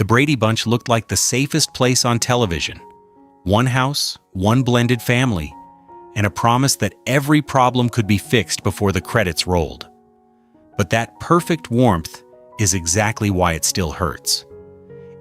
the Brady Bunch looked like the safest place on television. One house, one blended family, and a promise that every problem could be fixed before the credits rolled. But that perfect warmth is exactly why it still hurts.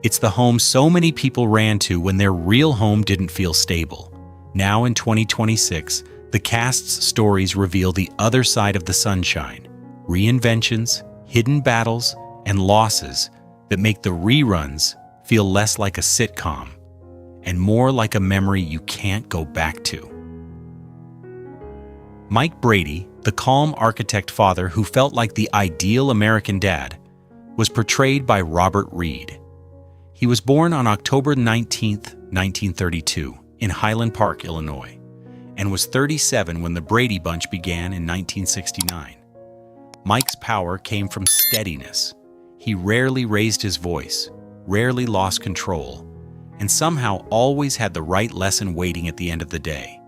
It's the home so many people ran to when their real home didn't feel stable. Now in 2026, the cast's stories reveal the other side of the sunshine, reinventions, hidden battles, and losses that make the reruns feel less like a sitcom and more like a memory you can't go back to. Mike Brady, the calm architect father who felt like the ideal American dad, was portrayed by Robert Reed. He was born on October 19, 1932, in Highland Park, Illinois, and was 37 when the Brady Bunch began in 1969. Mike's power came from steadiness. He rarely raised his voice, rarely lost control, and somehow always had the right lesson waiting at the end of the day.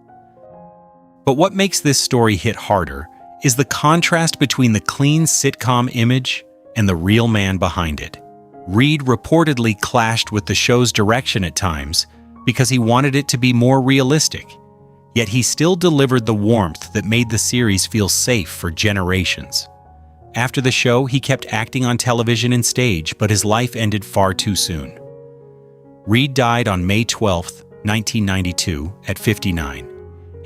But what makes this story hit harder is the contrast between the clean sitcom image and the real man behind it. Reed reportedly clashed with the show's direction at times because he wanted it to be more realistic, yet he still delivered the warmth that made the series feel safe for generations. After the show, he kept acting on television and stage, but his life ended far too soon. Reed died on May 12, 1992, at 59,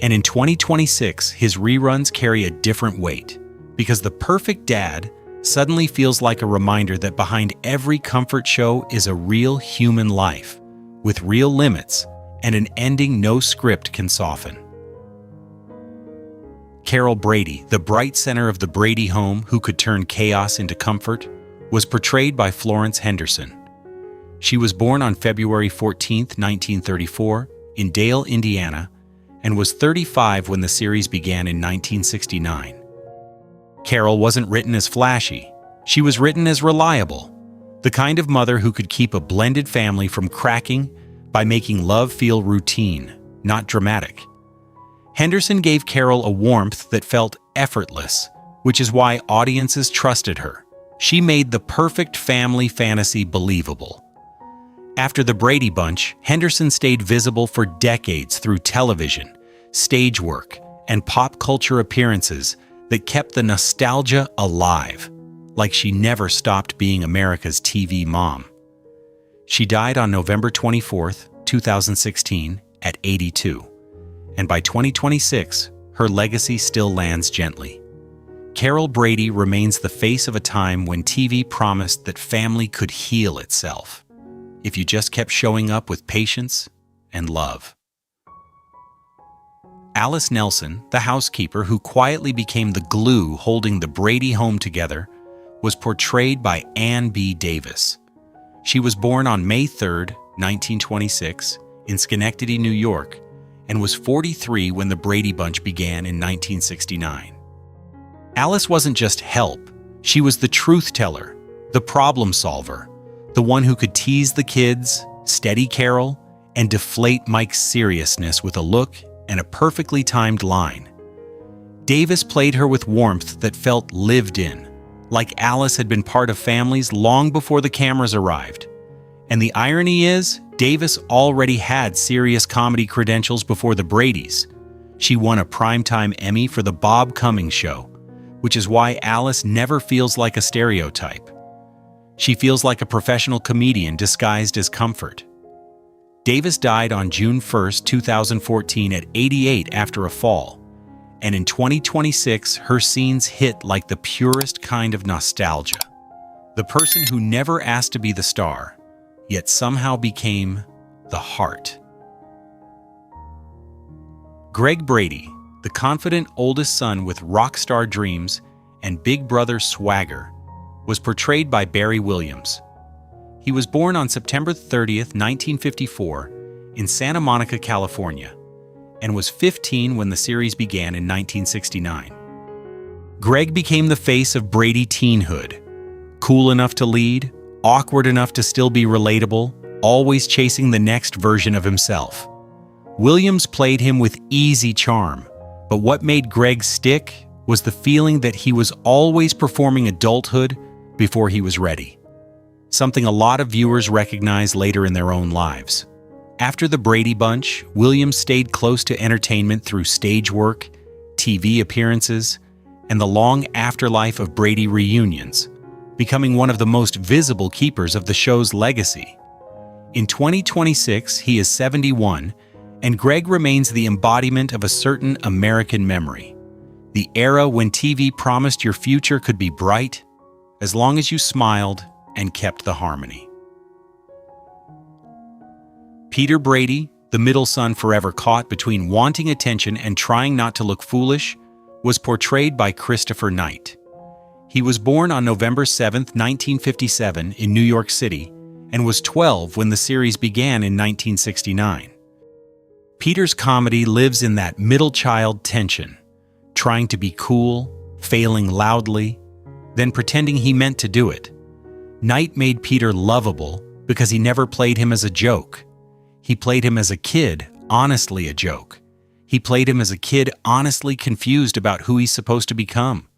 and in 2026, his reruns carry a different weight, because The Perfect Dad suddenly feels like a reminder that behind every comfort show is a real human life, with real limits and an ending no script can soften. Carol Brady, the bright center of the Brady home who could turn chaos into comfort, was portrayed by Florence Henderson. She was born on February 14, 1934, in Dale, Indiana, and was 35 when the series began in 1969. Carol wasn't written as flashy. She was written as reliable, the kind of mother who could keep a blended family from cracking by making love feel routine, not dramatic. Henderson gave Carol a warmth that felt effortless, which is why audiences trusted her. She made the perfect family fantasy believable. After the Brady Bunch, Henderson stayed visible for decades through television, stage work, and pop culture appearances that kept the nostalgia alive, like she never stopped being America's TV mom. She died on November 24, 2016, at 82. And by 2026, her legacy still lands gently. Carol Brady remains the face of a time when TV promised that family could heal itself, if you just kept showing up with patience and love. Alice Nelson, the housekeeper who quietly became the glue holding the Brady home together, was portrayed by Ann B. Davis. She was born on May 3, 1926, in Schenectady, New York, and was 43 when the Brady Bunch began in 1969. Alice wasn't just help, she was the truth teller, the problem solver, the one who could tease the kids, steady Carol, and deflate Mike's seriousness with a look and a perfectly timed line. Davis played her with warmth that felt lived in, like Alice had been part of families long before the cameras arrived. And the irony is, Davis already had serious comedy credentials before the Bradys. She won a Primetime Emmy for The Bob Cummings Show, which is why Alice never feels like a stereotype. She feels like a professional comedian disguised as comfort. Davis died on June 1, 2014 at 88 after a fall, and in 2026 her scenes hit like the purest kind of nostalgia. The person who never asked to be the star, yet somehow became the heart. Greg Brady, the confident oldest son with rock star dreams and big brother swagger, was portrayed by Barry Williams. He was born on September 30, 1954, in Santa Monica, California, and was 15 when the series began in 1969. Greg became the face of Brady teenhood, cool enough to lead, awkward enough to still be relatable, always chasing the next version of himself. Williams played him with easy charm, but what made Greg stick was the feeling that he was always performing adulthood before he was ready. something a lot of viewers recognize later in their own lives. After the Brady Bunch, Williams stayed close to entertainment through stage work, TV appearances, and the long afterlife of Brady reunions, becoming one of the most visible keepers of the show's legacy. In 2026, he is 71, and Greg remains the embodiment of a certain American memory. The era when TV promised your future could be bright, as long as you smiled and kept the harmony. Peter Brady, the middle son forever caught between wanting attention and trying not to look foolish, was portrayed by Christopher Knight. He was born on November 7, 1957, in New York City, and was 12 when the series began in 1969. Peter's comedy lives in that middle child tension, trying to be cool, failing loudly, then pretending he meant to do it. Knight made Peter lovable because he never played him as a joke. He played him as a kid, honestly a joke. He played him as a kid honestly confused about who he's supposed to become.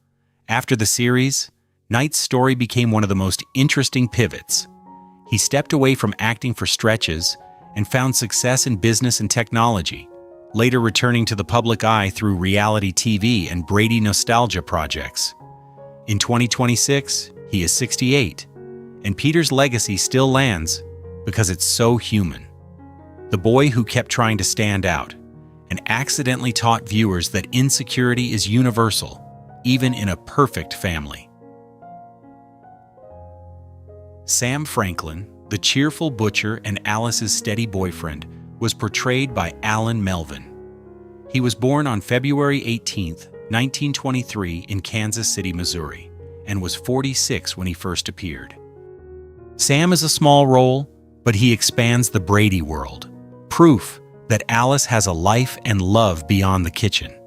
After the series, Knight's story became one of the most interesting pivots. He stepped away from acting for stretches and found success in business and technology, later returning to the public eye through reality TV and Brady nostalgia projects. In 2026, he is 68, and Peter's legacy still lands because it's so human. The boy who kept trying to stand out and accidentally taught viewers that insecurity is universal, even in a perfect family. Sam Franklin, the cheerful butcher and Alice's steady boyfriend, was portrayed by Alan Melvin. He was born on February 18, 1923 in Kansas City, Missouri, and was 46 when he first appeared. Sam is a small role, but he expands the Brady world, proof that Alice has a life and love beyond the kitchen,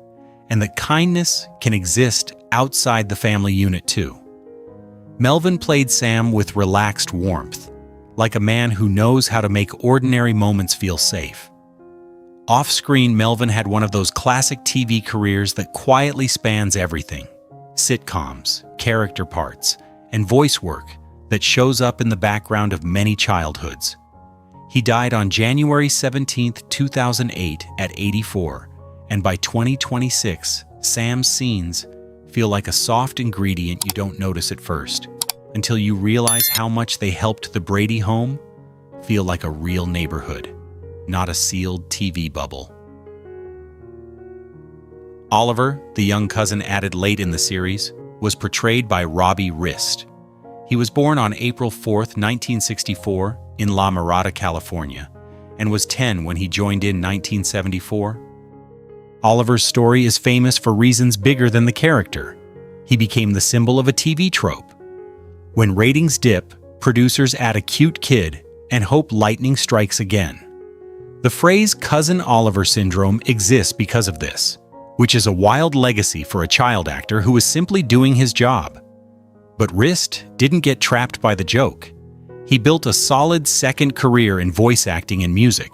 and that kindness can exist outside the family unit too. Melvin played Sam with relaxed warmth, like a man who knows how to make ordinary moments feel safe. Off-screen, Melvin had one of those classic TV careers that quietly spans everything: sitcoms, character parts, and voice work that shows up in the background of many childhoods. He died on January 17, 2008 at 84, and by 2026, Sam's scenes feel like a soft ingredient you don't notice at first, until you realize how much they helped the Brady home feel like a real neighborhood, not a sealed TV bubble. Oliver, the young cousin added late in the series, was portrayed by Robbie Rist. He was born on April 4, 1964, in La Mirada, California, and was 10 when he joined in 1974. Oliver's story is famous for reasons bigger than the character. He became the symbol of a TV trope. When ratings dip, producers add a cute kid and hope lightning strikes again. The phrase Cousin Oliver syndrome exists because of this, which is a wild legacy for a child actor who is simply doing his job. But Rist didn't get trapped by the joke. He built a solid second career in voice acting and music,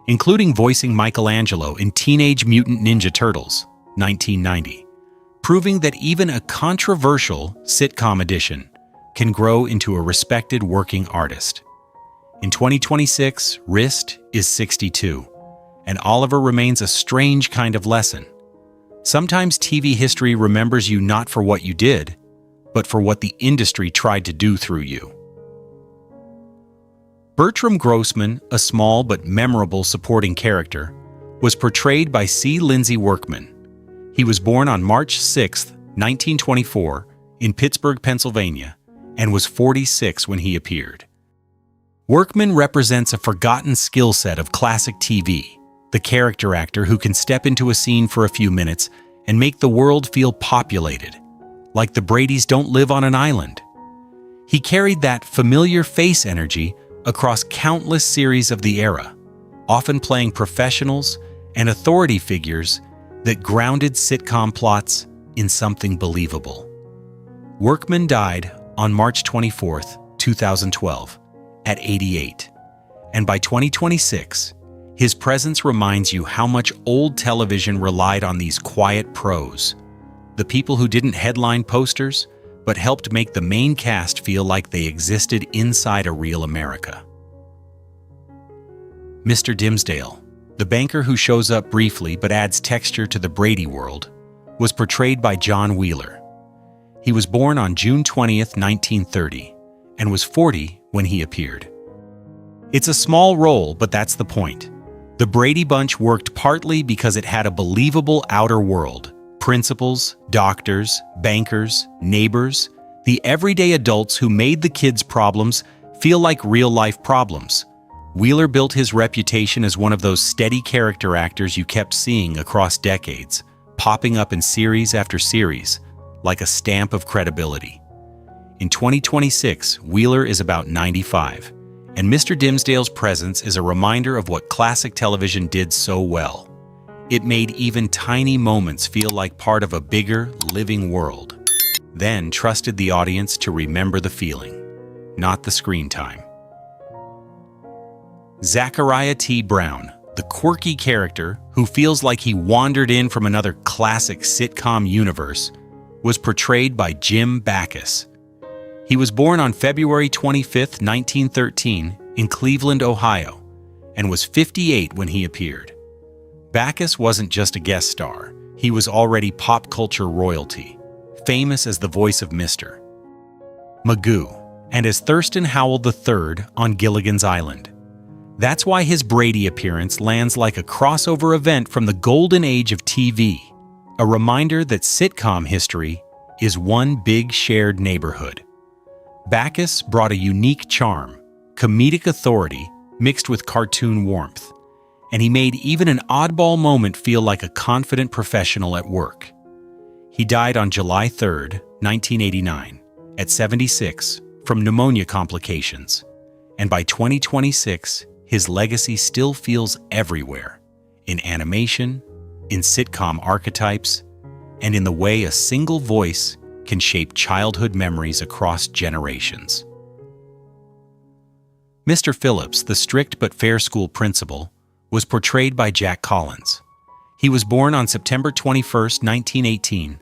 including voicing Michelangelo in Teenage Mutant Ninja Turtles, 1990, proving that even a controversial sitcom edition can grow into a respected working artist. In 2026, Rist is 62, and Oliver remains a strange kind of lesson. Sometimes TV history remembers you not for what you did, but for what the industry tried to do through you. Bertram Grossman, a small but memorable supporting character, was portrayed by C. Lindsay Workman. He was born on March 6, 1924, in Pittsburgh, Pennsylvania, and was 46 when he appeared. Workman represents a forgotten skill set of classic TV, the character actor who can step into a scene for a few minutes and make the world feel populated, like the Bradys don't live on an island. He carried that familiar face energy across countless series of the era, often playing professionals and authority figures that grounded sitcom plots in something believable. Workman died on March 24, 2012, at 88, and by 2026, his presence reminds you how much old television relied on these quiet pros, the people who didn't headline posters, but helped make the main cast feel like they existed inside a real America. Mr. Dimsdale, the banker who shows up briefly but adds texture to the Brady world, was portrayed by John Wheeler. He was born on June 20th, 1930, and was 40 when he appeared. It's a small role, but that's the point. The Brady Bunch worked partly because it had a believable outer world: principals, doctors, bankers, neighbors, the everyday adults who made the kids' problems feel like real-life problems. Wheeler built his reputation as one of those steady character actors you kept seeing across decades, popping up in series after series, like a stamp of credibility. In 2026, Wheeler is about 95, and Mr. Dimsdale's presence is a reminder of what classic television did so well. It made even tiny moments feel like part of a bigger, living world, then trusted the audience to remember the feeling, not the screen time. Zachariah T. Brown, the quirky character who feels like he wandered in from another classic sitcom universe, was portrayed by Jim Backus. He was born on February 25, 1913, in Cleveland, Ohio, and was 58 when he appeared. Backus wasn't just a guest star, he was already pop culture royalty, famous as the voice of Mr. Magoo and as Thurston Howell III on Gilligan's Island. That's why his Brady appearance lands like a crossover event from the golden age of TV, a reminder that sitcom history is one big shared neighborhood. Backus brought a unique charm, comedic authority mixed with cartoon warmth, and he made even an oddball moment feel like a confident professional at work. He died on July 3, 1989, at 76, from pneumonia complications, and by 2026, his legacy still feels everywhere, in animation, in sitcom archetypes, and in the way a single voice can shape childhood memories across generations. Mr. Phillips, the strict but fair school principal, was portrayed by Jack Collins. He was born on September 21, 1918,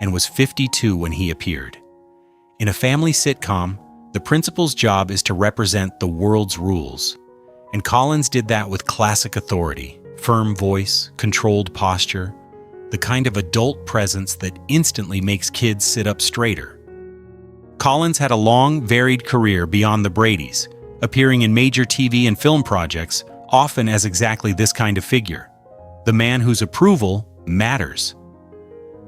and was 52 when he appeared. In a family sitcom, the principal's job is to represent the world's rules, and Collins did that with classic authority, firm voice, controlled posture, the kind of adult presence that instantly makes kids sit up straighter. Collins had a long, varied career beyond the Bradys, appearing in major TV and film projects, often as exactly this kind of figure, the man whose approval matters.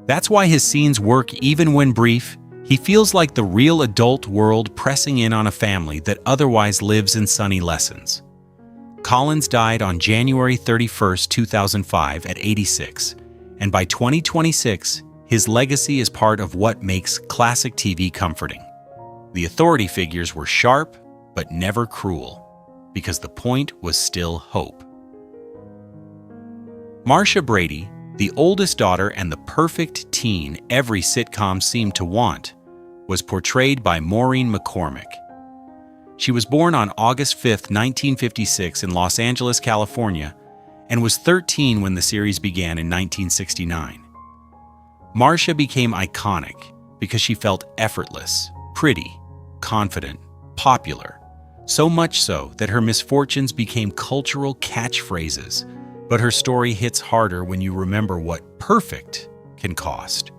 That's why his scenes work even when brief. He feels like the real adult world pressing in on a family that otherwise lives in sunny lessons. Collins died on January 31, 2005 at 86, and by 2026, his legacy is part of what makes classic TV comforting. The authority figures were sharp, but never cruel, because the point was still hope. Marcia Brady, the oldest daughter and the perfect teen every sitcom seemed to want, was portrayed by Maureen McCormick. She was born on August 5, 1956 in Los Angeles, California, and was 13 when the series began in 1969. Marcia became iconic because she felt effortless, pretty, confident, popular, so much so that her misfortunes became cultural catchphrases, but her story hits harder when you remember what perfect can cost.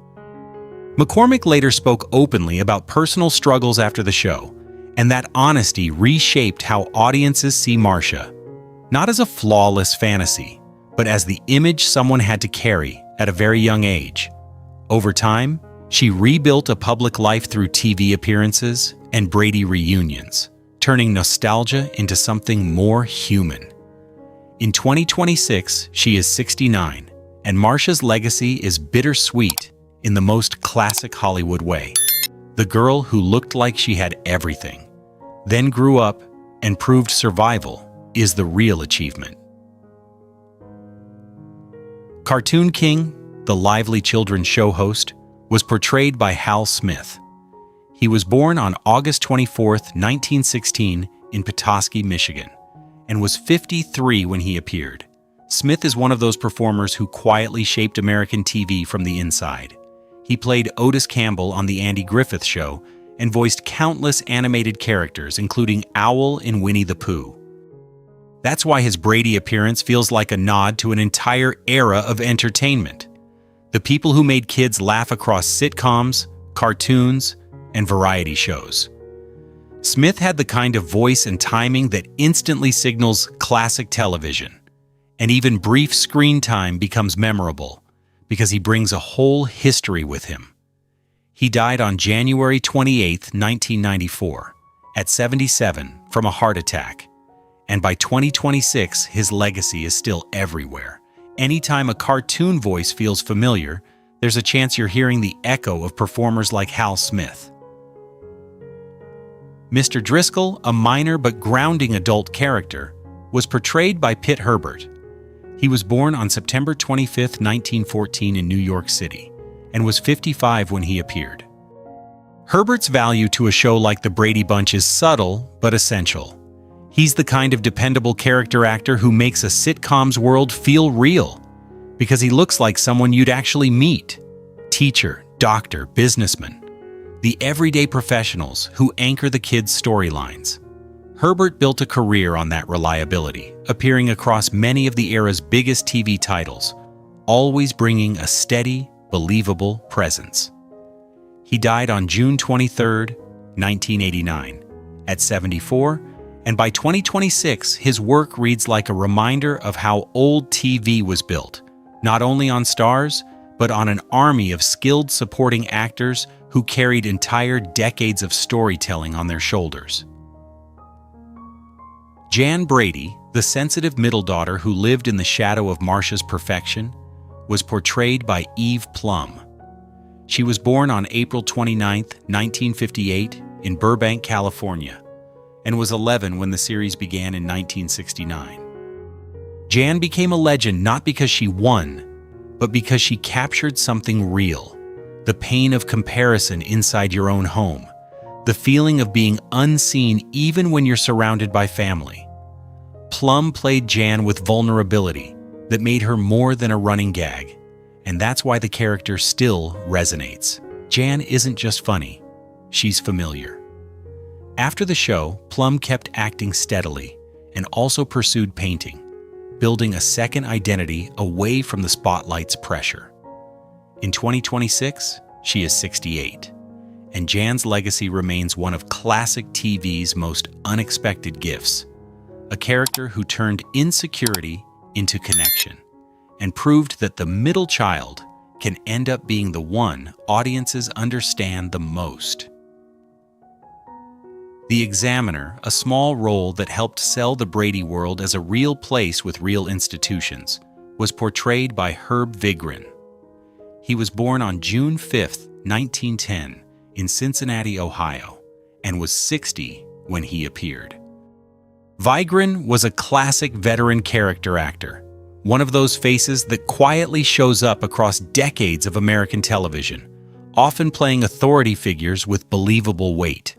McCormick later spoke openly about personal struggles after the show, and that honesty reshaped how audiences see Marcia, not as a flawless fantasy, but as the image someone had to carry at a very young age. Over time, she rebuilt a public life through TV appearances and Brady reunions, turning nostalgia into something more human. In 2026, she is 69, and Marcia's legacy is bittersweet in the most classic Hollywood way. The girl who looked like she had everything, then grew up and proved survival is the real achievement. Cartoon King, the lively children's show host, was portrayed by Hal Smith. He was born on August 24, 1916, in Petoskey, Michigan, and was 53 when he appeared. Smith is one of those performers who quietly shaped American TV from the inside. He played Otis Campbell on The Andy Griffith Show and voiced countless animated characters, including Owl in Winnie the Pooh. That's why his Brady appearance feels like a nod to an entire era of entertainment. The people who made kids laugh across sitcoms, cartoons, and variety shows. Smith had the kind of voice and timing that instantly signals classic television, and even brief screen time becomes memorable because he brings a whole history with him. He died on January 28, 1994, at 77 from a heart attack, and by 2026 his legacy is still everywhere. Anytime a cartoon voice feels familiar, there's a chance you're hearing the echo of performers like Hal Smith. Mr. Driscoll, a minor but grounding adult character, was portrayed by Pitt Herbert. He was born on September 25, 1914 in New York City, and was 55 when he appeared. Herbert's value to a show like The Brady Bunch is subtle but essential. He's the kind of dependable character actor who makes a sitcom's world feel real, because he looks like someone you'd actually meet. Teacher, doctor, businessman. The everyday professionals who anchor the kids' storylines. Herbert built a career on that reliability, appearing across many of the era's biggest TV titles, always bringing a steady, believable presence. He died on June 23, 1989, at 74, and by 2026, his work reads like a reminder of how old TV was built, not only on stars, but on an army of skilled supporting actors who carried entire decades of storytelling on their shoulders. Jan Brady, the sensitive middle daughter who lived in the shadow of Marcia's perfection, was portrayed by Eve Plumb. She was born on April 29, 1958, in Burbank, California, and was 11 when the series began in 1969. Jan became a legend not because she won, but because she captured something real. The pain of comparison inside your own home, the feeling of being unseen even when you're surrounded by family. Plum played Jan with vulnerability that made her more than a running gag, and that's why the character still resonates. Jan isn't just funny, she's familiar. After the show, Plum kept acting steadily and also pursued painting, building a second identity away from the spotlight's pressure. In 2026, she is 68, and Jan's legacy remains one of classic TV's most unexpected gifts, a character who turned insecurity into connection and proved that the middle child can end up being the one audiences understand the most. The Examiner, a small role that helped sell the Brady world as a real place with real institutions, was portrayed by Herb Vigran. He was born on June 5, 1910, in Cincinnati, Ohio, and was 60 when he appeared. Vigran was a classic veteran character actor, one of those faces that quietly shows up across decades of American television, often playing authority figures with believable weight.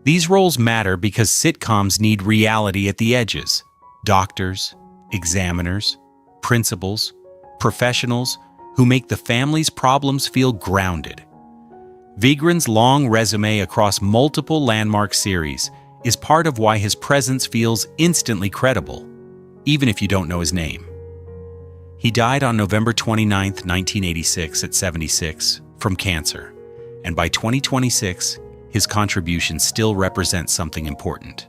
These roles matter because sitcoms need reality at the edges. Doctors, examiners, principals, professionals who make the family's problems feel grounded. Vigran's long resume across multiple landmark series is part of why his presence feels instantly credible, even if you don't know his name. He died on November 29, 1986 at 76 from cancer, and by 2026, his contribution still represents something important.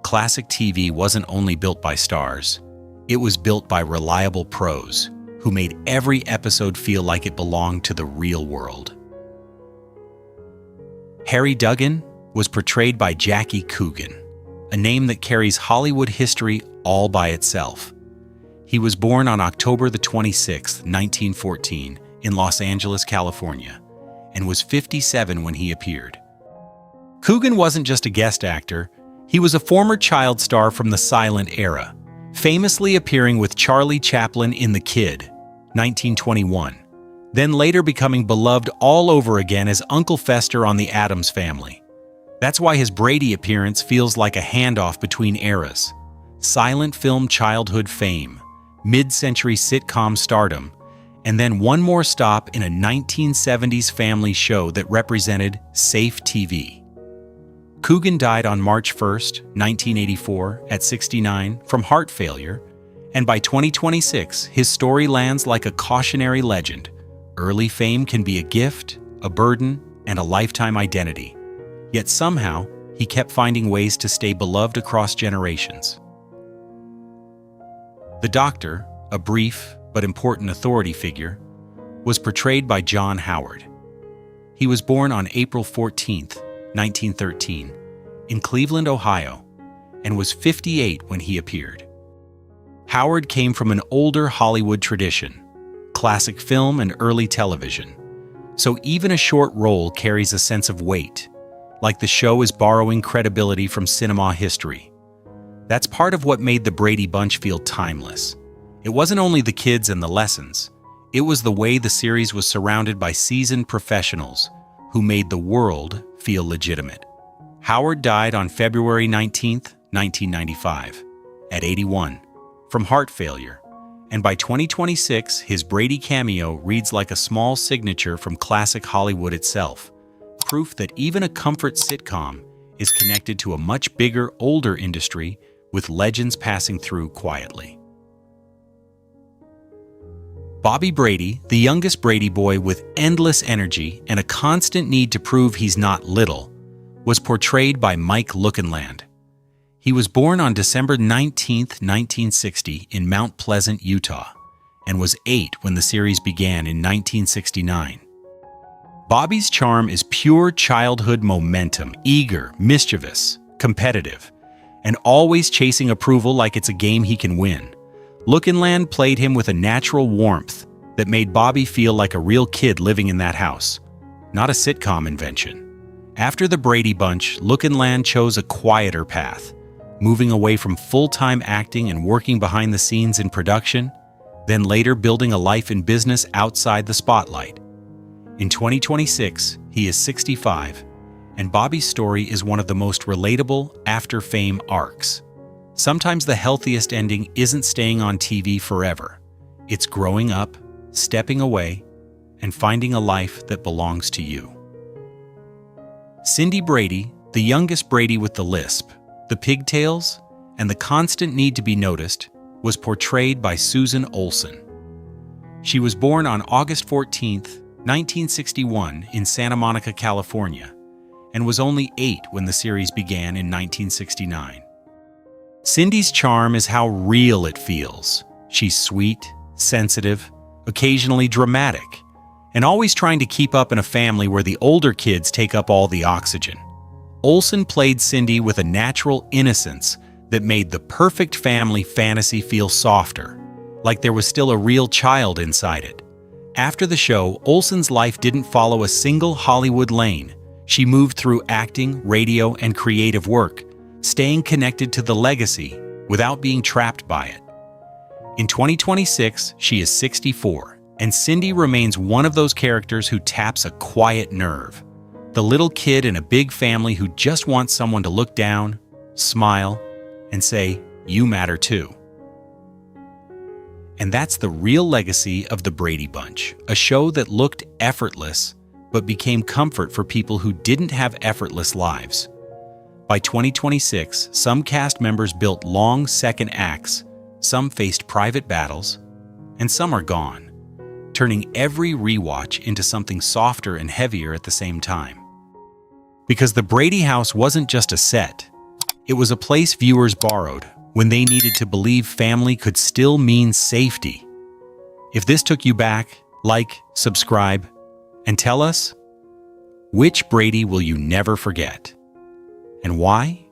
Classic TV wasn't only built by stars, it was built by reliable pros who made every episode feel like it belonged to the real world. Harry Duggan was portrayed by Jackie Coogan, a name that carries Hollywood history all by itself. He was born on October the 26th, 1914, in Los Angeles, California, and was 57 when he appeared. Coogan wasn't just a guest actor, he was a former child star from the silent era, famously appearing with Charlie Chaplin in The Kid, 1921, then later becoming beloved all over again as Uncle Fester on The Addams Family. That's why his Brady appearance feels like a handoff between eras. Silent film childhood fame, mid-century sitcom stardom, and then one more stop in a 1970s family show that represented safe TV. Coogan died on March 1, 1984, at 69 from heart failure, and by 2026, his story lands like a cautionary legend. Early fame can be a gift, a burden, and a lifetime identity. Yet somehow, he kept finding ways to stay beloved across generations. The Doctor, a brief but important authority figure, was portrayed by John Howard. He was born on April 14, 1913, in Cleveland, Ohio, and was 58 when he appeared. Howard came from an older Hollywood tradition, classic film and early television, so even a short role carries a sense of weight, like the show is borrowing credibility from cinema history. That's part of what made the Brady Bunch feel timeless. It wasn't only the kids and the lessons, it was the way the series was surrounded by seasoned professionals who made the world feel legitimate. Howard died on February 19, 1995, at 81, from heart failure, and by 2026, his Brady cameo reads like a small signature from classic Hollywood itself, proof that even a comfort sitcom is connected to a much bigger, older industry with legends passing through quietly. Bobby Brady, the youngest Brady boy with endless energy and a constant need to prove he's not little, was portrayed by Mike Lookinland. He was born on December 19, 1960 in Mount Pleasant, Utah, and was 8 when the series began in 1969. Bobby's charm is pure childhood momentum, eager, mischievous, competitive, and always chasing approval like it's a game he can win. Lookinland played him with a natural warmth that made Bobby feel like a real kid living in that house, not a sitcom invention. After the Brady Bunch, Lookinland chose a quieter path, moving away from full-time acting and working behind the scenes in production, then later building a life in business outside the spotlight. In 2026, he is 65, and Bobby's story is one of the most relatable after-fame arcs. Sometimes the healthiest ending isn't staying on TV forever. It's growing up, stepping away, and finding a life that belongs to you. Cindy Brady, the youngest Brady with the lisp, the pigtails, and the constant need to be noticed, was portrayed by Susan Olsen. She was born on August 14, 1961 in Santa Monica, California, and was only 8 when the series began in 1969. Cindy's charm is how real it feels. She's sweet, sensitive, occasionally dramatic, and always trying to keep up in a family where the older kids take up all the oxygen. Olsen played Cindy with a natural innocence that made the perfect family fantasy feel softer, like there was still a real child inside it. After the show, Olsen's life didn't follow a single Hollywood lane. She moved through acting, radio, and creative work, staying connected to the legacy without being trapped by it. In 2026, she is 64, and Cindy remains one of those characters who taps a quiet nerve. The little kid in a big family who just wants someone to look down, smile, and say, "You matter too." And that's the real legacy of the Brady Bunch, a show that looked effortless but became comfort for people who didn't have effortless lives. By 2026, some cast members built long second acts, some faced private battles, and some are gone, turning every rewatch into something softer and heavier at the same time. Because the Brady house wasn't just a set, it was a place viewers borrowed when they needed to believe family could still mean safety. If this took you back, like, subscribe, and tell us, which Brady will you never forget? And why?